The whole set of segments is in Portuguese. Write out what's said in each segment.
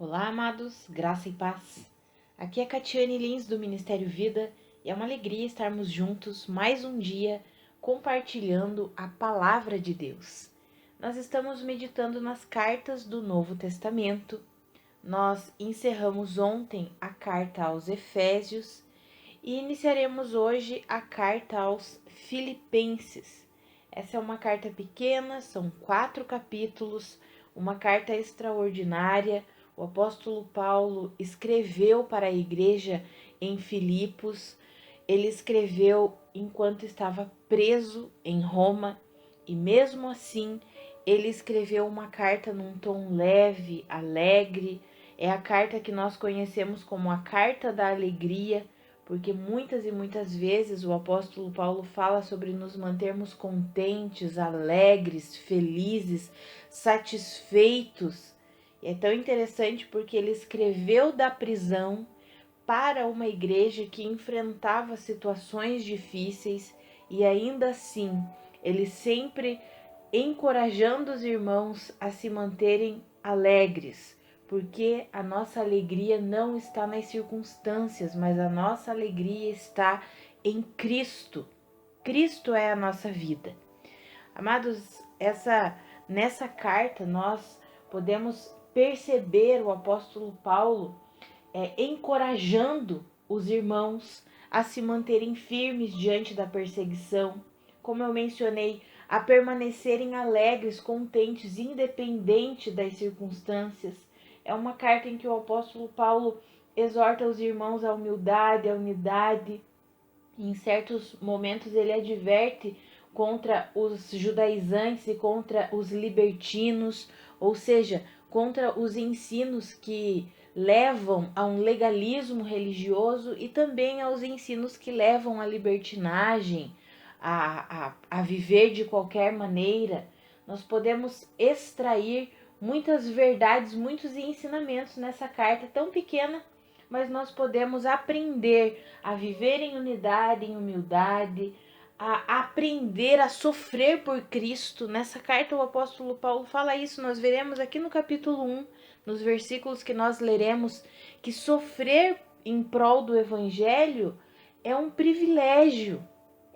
Olá, amados, graça e paz. Aqui é Catiane Lins do Ministério Vida e é uma alegria estarmos juntos mais um dia compartilhando a palavra de Deus. Nós estamos meditando nas cartas do Novo Testamento. Nós encerramos ontem a carta aos Efésios e iniciaremos hoje a carta aos Filipenses. Essa é uma carta pequena, são 4 capítulos, uma carta extraordinária. O apóstolo Paulo escreveu para a igreja em Filipos. Ele escreveu enquanto estava preso em Roma e mesmo assim ele escreveu uma carta num tom leve, alegre. É a carta que nós conhecemos como a carta da alegria, porque muitas e muitas vezes o apóstolo Paulo fala sobre nos mantermos contentes, alegres, felizes, satisfeitos. E é tão interessante porque ele escreveu da prisão para uma igreja que enfrentava situações difíceis e ainda assim ele sempre encorajando os irmãos a se manterem alegres, porque a nossa alegria não está nas circunstâncias, mas a nossa alegria está em Cristo. Cristo é a nossa vida. Amados, nessa carta nós podemos perceber o apóstolo Paulo encorajando os irmãos a se manterem firmes diante da perseguição, como eu mencionei, a permanecerem alegres, contentes, independente das circunstâncias. É uma carta em que o apóstolo Paulo exorta os irmãos à humildade, à unidade. Em certos momentos ele adverte contra os judaizantes e contra os libertinos, ou seja, contra os ensinos que levam a um legalismo religioso e também aos ensinos que levam à libertinagem, a viver de qualquer maneira. Nós podemos extrair muitas verdades, muitos ensinamentos nessa carta tão pequena, mas nós podemos aprender a viver em unidade, em humildade, a aprender a sofrer por Cristo. Nessa carta o apóstolo Paulo fala isso, nós veremos aqui no capítulo 1, nos versículos que nós leremos, que sofrer em prol do evangelho é um privilégio,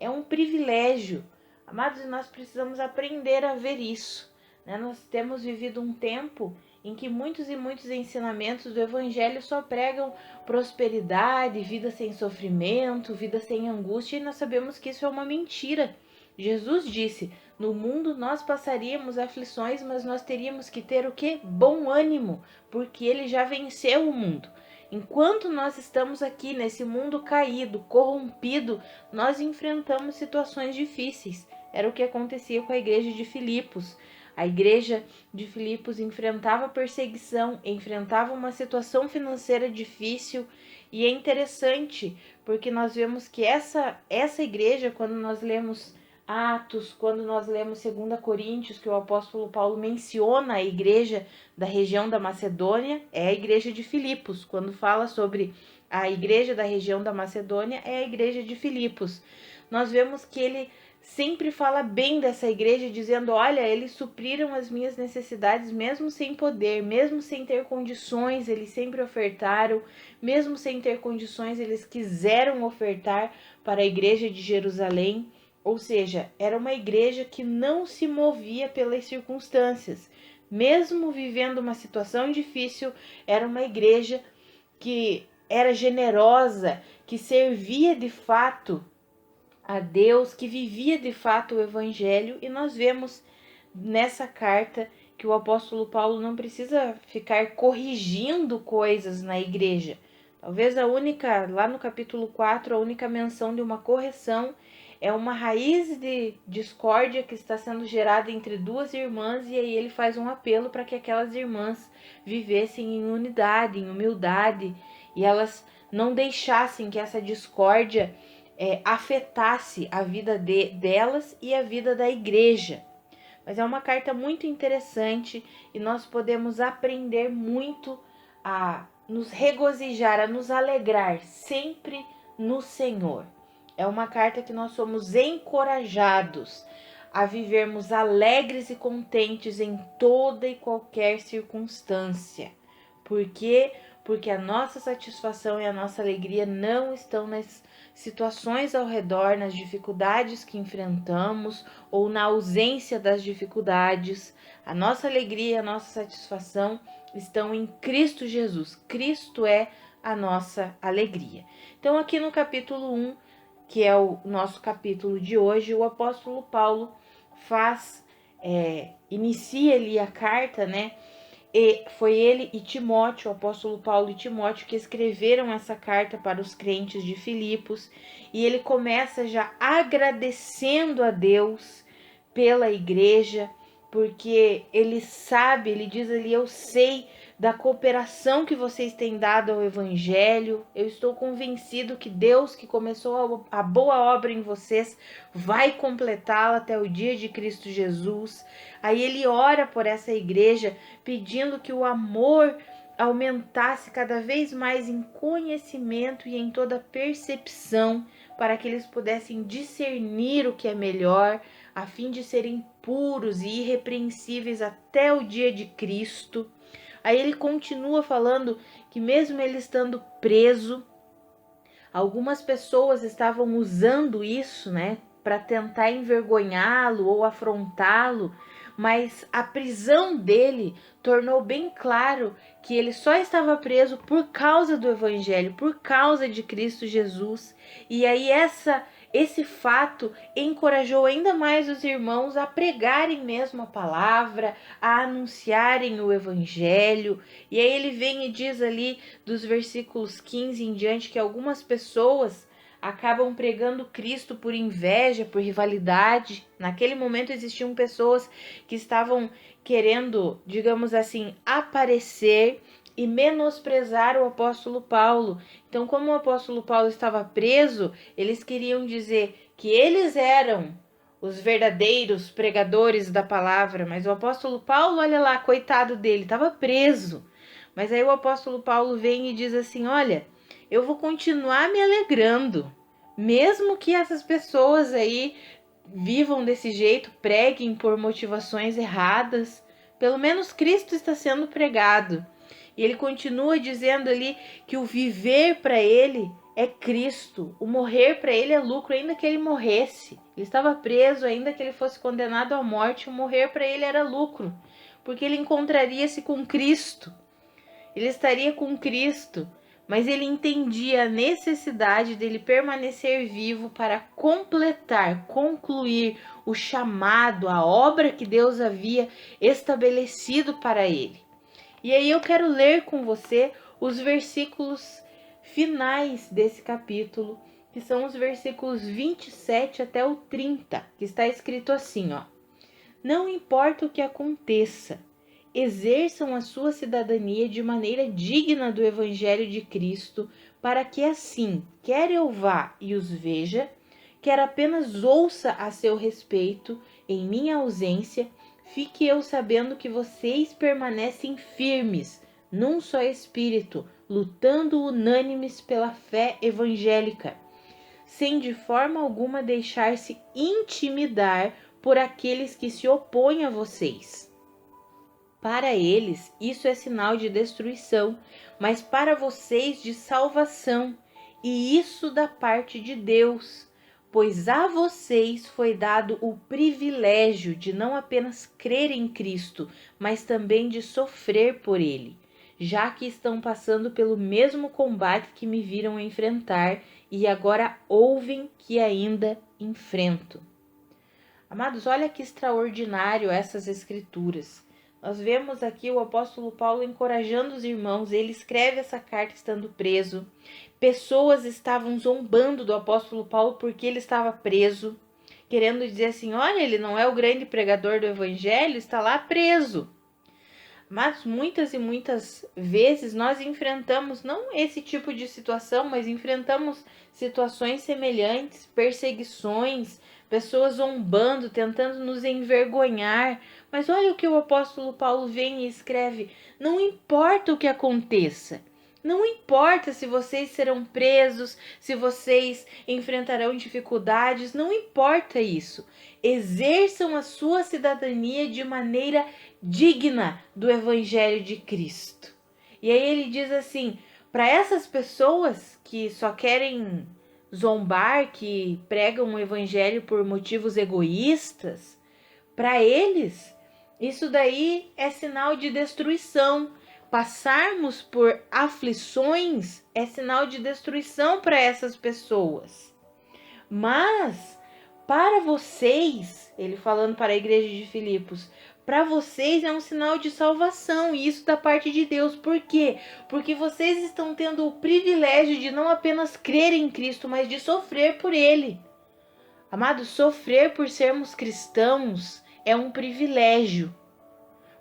é um privilégio. Amados, nós precisamos aprender a ver isso, né? Nós temos vivido um tempo em que muitos e muitos ensinamentos do evangelho só pregam prosperidade, vida sem sofrimento, vida sem angústia, e nós sabemos que isso é uma mentira. Jesus disse: no mundo nós passaríamos aflições, mas nós teríamos que ter o quê? Bom ânimo, porque ele já venceu o mundo. Enquanto nós estamos aqui nesse mundo caído, corrompido, nós enfrentamos situações difíceis. Era o que acontecia com a igreja de Filipos. A igreja de Filipos enfrentava perseguição, enfrentava uma situação financeira difícil, e é interessante porque nós vemos que essa igreja, quando nós lemos Atos, quando nós lemos 2 Coríntios, que o apóstolo Paulo menciona a igreja da região da Macedônia, é a igreja de Filipos. Quando fala sobre a igreja da região da Macedônia, é a igreja de Filipos. Nós vemos que ele sempre fala bem dessa igreja, dizendo: olha, eles supriram as minhas necessidades mesmo sem poder, mesmo sem ter condições, eles sempre ofertaram, mesmo sem ter condições, eles quiseram ofertar para a igreja de Jerusalém. Ou seja, era uma igreja que não se movia pelas circunstâncias. Mesmo vivendo uma situação difícil, era uma igreja que era generosa, que servia de fato a Deus, que vivia de fato o evangelho. E nós vemos nessa carta que o apóstolo Paulo não precisa ficar corrigindo coisas na igreja. Talvez lá no capítulo 4, a única menção de uma correção é uma raiz de discórdia que está sendo gerada entre duas irmãs, e aí ele faz um apelo para que aquelas irmãs vivessem em unidade, em humildade, e elas não deixassem que essa discórdia afetasse a vida delas e a vida da igreja. Mas é uma carta muito interessante e nós podemos aprender muito a nos regozijar, a nos alegrar sempre no Senhor. É uma carta que nós somos encorajados a vivermos alegres e contentes em toda e qualquer circunstância. Por quê? Porque a nossa satisfação e a nossa alegria não estão nas situações ao redor, nas dificuldades que enfrentamos ou na ausência das dificuldades. A nossa alegria e a nossa satisfação estão em Cristo Jesus. Cristo é a nossa alegria. Então, aqui no capítulo 1, que é o nosso capítulo de hoje, o apóstolo Paulo inicia ali a carta, né? E foi ele e Timóteo, o apóstolo Paulo e Timóteo, que escreveram essa carta para os crentes de Filipos. E ele começa já agradecendo a Deus pela igreja, porque ele sabe, ele diz ali, eu sei da cooperação que vocês têm dado ao evangelho. Eu estou convencido que Deus, que começou a boa obra em vocês, vai completá-la até o dia de Cristo Jesus. Aí ele ora por essa igreja, pedindo que o amor aumentasse cada vez mais em conhecimento e em toda percepção, para que eles pudessem discernir o que é melhor, a fim de serem puros e irrepreensíveis até o dia de Cristo. Aí ele continua falando que mesmo ele estando preso, algumas pessoas estavam usando isso, né, para tentar envergonhá-lo ou afrontá-lo, mas a prisão dele tornou bem claro que ele só estava preso por causa do evangelho, por causa de Cristo Jesus. E aí esse fato encorajou ainda mais os irmãos a pregarem mesmo a palavra, a anunciarem o evangelho. E aí ele vem e diz ali dos versículos 15 em diante que algumas pessoas acabam pregando Cristo por inveja, por rivalidade. Naquele momento existiam pessoas que estavam querendo, digamos assim, aparecer e menosprezar o apóstolo Paulo. Então, como o apóstolo Paulo estava preso, eles queriam dizer que eles eram os verdadeiros pregadores da palavra, mas o apóstolo Paulo, olha lá, coitado dele, estava preso. Mas aí o apóstolo Paulo vem e diz assim, olha, eu vou continuar me alegrando, mesmo que essas pessoas aí vivam desse jeito, preguem por motivações erradas, pelo menos Cristo está sendo pregado. E ele continua dizendo ali que o viver para ele é Cristo, o morrer para ele é lucro, ainda que ele morresse. Ele estava preso, ainda que ele fosse condenado à morte, o morrer para ele era lucro, porque ele encontraria-se com Cristo. Ele estaria com Cristo, mas ele entendia a necessidade dele permanecer vivo para completar, concluir o chamado, a obra que Deus havia estabelecido para ele. E aí eu quero ler com você os versículos finais desse capítulo, que são os versículos 27 até o 30, que está escrito assim, ó: Não importa o que aconteça, exerçam a sua cidadania de maneira digna do Evangelho de Cristo, para que assim, quer eu vá e os veja, quer apenas ouça a seu respeito, em minha ausência, fique eu sabendo que vocês permanecem firmes, num só espírito, lutando unânimes pela fé evangélica, sem de forma alguma deixar-se intimidar por aqueles que se opõem a vocês. Para eles, isso é sinal de destruição, mas para vocês de salvação, e isso da parte de Deus, pois a vocês foi dado o privilégio de não apenas crer em Cristo, mas também de sofrer por ele, já que estão passando pelo mesmo combate que me viram enfrentar e agora ouvem que ainda enfrento. Amados, olha que extraordinário essas escrituras. Nós vemos aqui o apóstolo Paulo encorajando os irmãos. Ele escreve essa carta estando preso. Pessoas estavam zombando do apóstolo Paulo porque ele estava preso, querendo dizer assim, olha, ele não é o grande pregador do evangelho, está lá preso. Mas muitas e muitas vezes nós enfrentamos não esse tipo de situação, mas enfrentamos situações semelhantes, perseguições, pessoas zombando, tentando nos envergonhar. Mas olha o que o apóstolo Paulo vem e escreve: não importa o que aconteça, não importa se vocês serão presos, se vocês enfrentarão dificuldades, não importa isso. Exerçam a sua cidadania de maneira digna do Evangelho de Cristo. E aí ele diz assim, para essas pessoas que só querem zombar, que pregam o evangelho por motivos egoístas, para eles, isso daí é sinal de destruição. Passarmos por aflições é sinal de destruição para essas pessoas. Mas, para vocês, ele falando para a igreja de Filipos, para vocês é um sinal de salvação, e isso da parte de Deus. Por quê? Porque vocês estão tendo o privilégio de não apenas crer em Cristo, mas de sofrer por Ele. Amados, sofrer por sermos cristãos é um privilégio.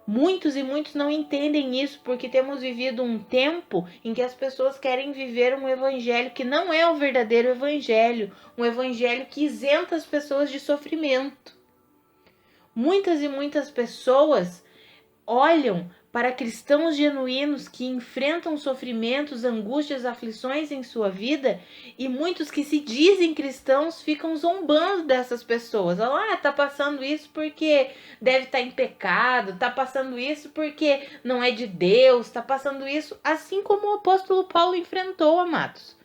Muitos e muitos não entendem isso porque temos vivido um tempo em que as pessoas querem viver um evangelho que não é o verdadeiro evangelho, um evangelho que isenta as pessoas de sofrimento. Muitas e muitas pessoas olham para cristãos genuínos que enfrentam sofrimentos, angústias, aflições em sua vida, e muitos que se dizem cristãos ficam zombando dessas pessoas. Tá passando isso porque deve estar em pecado, tá passando isso porque não é de Deus, tá passando isso assim como o apóstolo Paulo enfrentou, amados.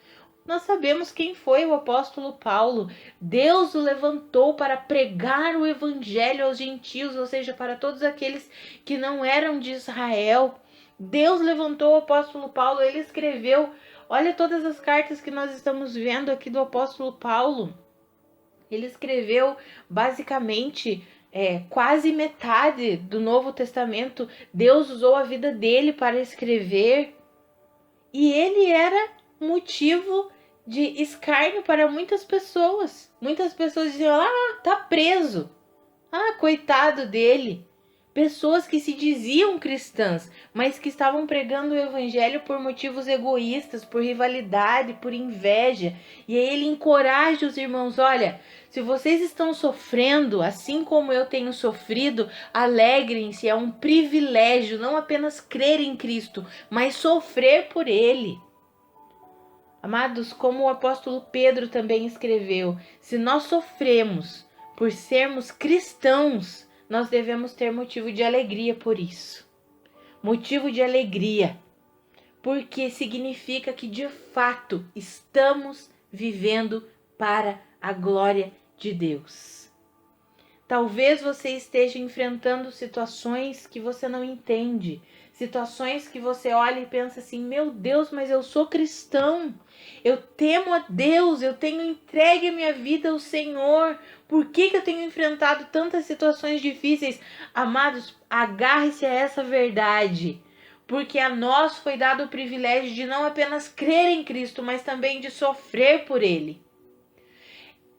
Nós sabemos quem foi o apóstolo Paulo. Deus o levantou para pregar o evangelho aos gentios, ou seja, para todos aqueles que não eram de Israel. Deus levantou o apóstolo Paulo, ele escreveu, olha todas as cartas que nós estamos vendo aqui do apóstolo Paulo. Ele escreveu basicamente quase metade do Novo Testamento. Deus usou a vida dele para escrever. E ele era motivo de escárnio para muitas pessoas. Muitas pessoas diziam, tá preso. Coitado dele. Pessoas que se diziam cristãs, mas que estavam pregando o evangelho por motivos egoístas, por rivalidade, por inveja. E aí ele encoraja os irmãos, olha, se vocês estão sofrendo, assim como eu tenho sofrido, alegrem-se, é um privilégio não apenas crer em Cristo, mas sofrer por Ele. Amados, como o apóstolo Pedro também escreveu, se nós sofremos por sermos cristãos, nós devemos ter motivo de alegria por isso. Motivo de alegria, porque significa que de fato estamos vivendo para a glória de Deus. Talvez você esteja enfrentando situações que você não entende, situações que você olha e pensa assim, meu Deus, mas eu sou cristão, eu temo a Deus, eu tenho entregue a minha vida ao Senhor, por que eu tenho enfrentado tantas situações difíceis? Amados, agarre-se a essa verdade, porque a nós foi dado o privilégio de não apenas crer em Cristo, mas também de sofrer por Ele.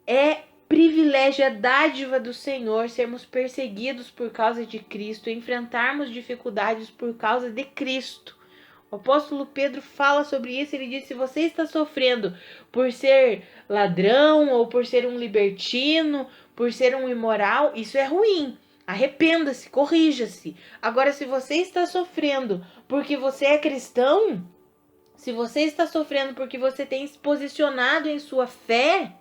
É privilégio, é dádiva do Senhor sermos perseguidos por causa de Cristo, enfrentarmos dificuldades por causa de Cristo. O apóstolo Pedro fala sobre isso, ele diz, se você está sofrendo por ser ladrão, ou por ser um libertino, por ser um imoral, isso é ruim. Arrependa-se, corrija-se. Agora, se você está sofrendo porque você é cristão, se você está sofrendo porque você tem se posicionado em sua fé,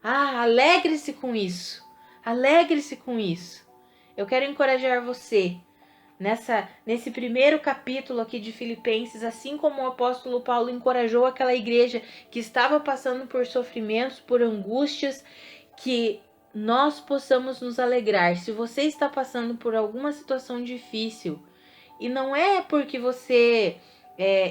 alegre-se com isso. Alegre-se com isso. Eu quero encorajar você nesse primeiro capítulo aqui de Filipenses, assim como o apóstolo Paulo encorajou aquela igreja que estava passando por sofrimentos, por angústias, que nós possamos nos alegrar. Se você está passando por alguma situação difícil, e não é porque você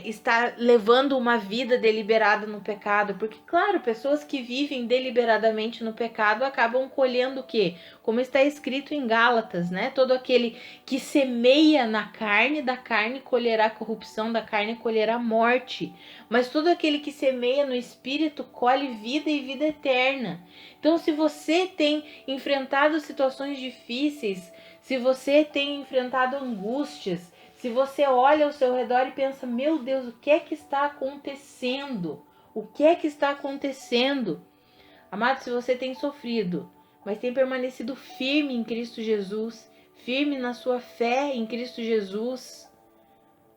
está levando uma vida deliberada no pecado, porque, claro, pessoas que vivem deliberadamente no pecado acabam colhendo o quê? Como está escrito em Gálatas, né? Todo aquele que semeia na carne, da carne colherá corrupção, da carne colherá morte. Mas todo aquele que semeia no Espírito colhe vida e vida eterna. Então, se você tem enfrentado situações difíceis, se você tem enfrentado angústias, se você olha ao seu redor e pensa, meu Deus, o que é que está acontecendo? O que é que está acontecendo? Amado, se você tem sofrido, mas tem permanecido firme em Cristo Jesus, firme na sua fé em Cristo Jesus,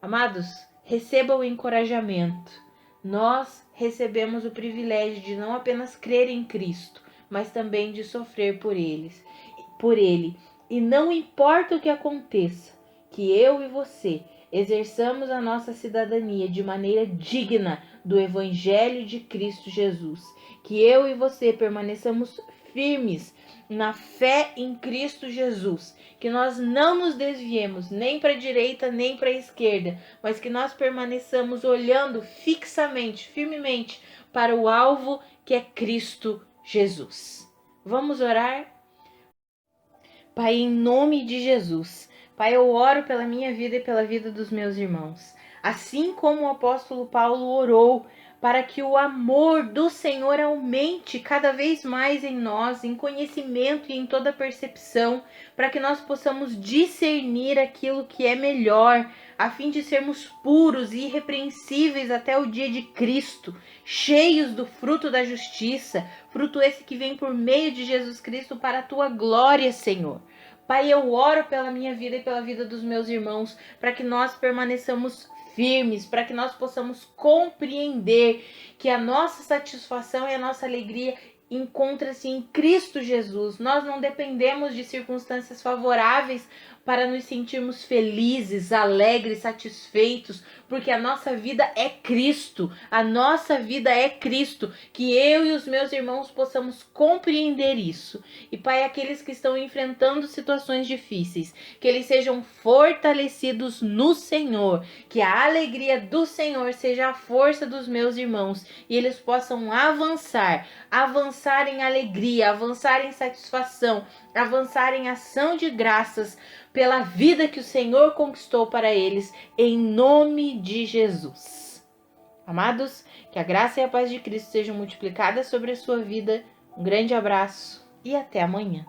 amados, receba o encorajamento. Nós recebemos o privilégio de não apenas crer em Cristo, mas também de sofrer por Ele. E não importa o que aconteça, que eu e você exerçamos a nossa cidadania de maneira digna do Evangelho de Cristo Jesus. Que eu e você permaneçamos firmes na fé em Cristo Jesus, que nós não nos desviemos nem para a direita nem para a esquerda, mas que nós permaneçamos olhando fixamente, firmemente para o alvo que é Cristo Jesus. Vamos orar? Pai, em nome de Jesus, Pai, eu oro pela minha vida e pela vida dos meus irmãos. Assim como o apóstolo Paulo orou para que o amor do Senhor aumente cada vez mais em nós, em conhecimento e em toda percepção, para que nós possamos discernir aquilo que é melhor, a fim de sermos puros e irrepreensíveis até o dia de Cristo, cheios do fruto da justiça, fruto esse que vem por meio de Jesus Cristo para a tua glória, Senhor. Pai, eu oro pela minha vida e pela vida dos meus irmãos, para que nós permaneçamos firmes, para que nós possamos compreender que a nossa satisfação e a nossa alegria encontra-se em Cristo Jesus. Nós não dependemos de circunstâncias favoráveis para nos sentirmos felizes, alegres, satisfeitos, porque a nossa vida é Cristo. A nossa vida é Cristo. Que eu e os meus irmãos possamos compreender isso. E Pai, aqueles que estão enfrentando situações difíceis, que eles sejam fortalecidos no Senhor, que a alegria do Senhor seja a força dos meus irmãos e eles possam avançar em alegria, avançar em satisfação, avançar em ação de graças pela vida que o Senhor conquistou para eles, em nome de Jesus. Amados, que a graça e a paz de Cristo sejam multiplicadas sobre a sua vida. Um grande abraço e até amanhã.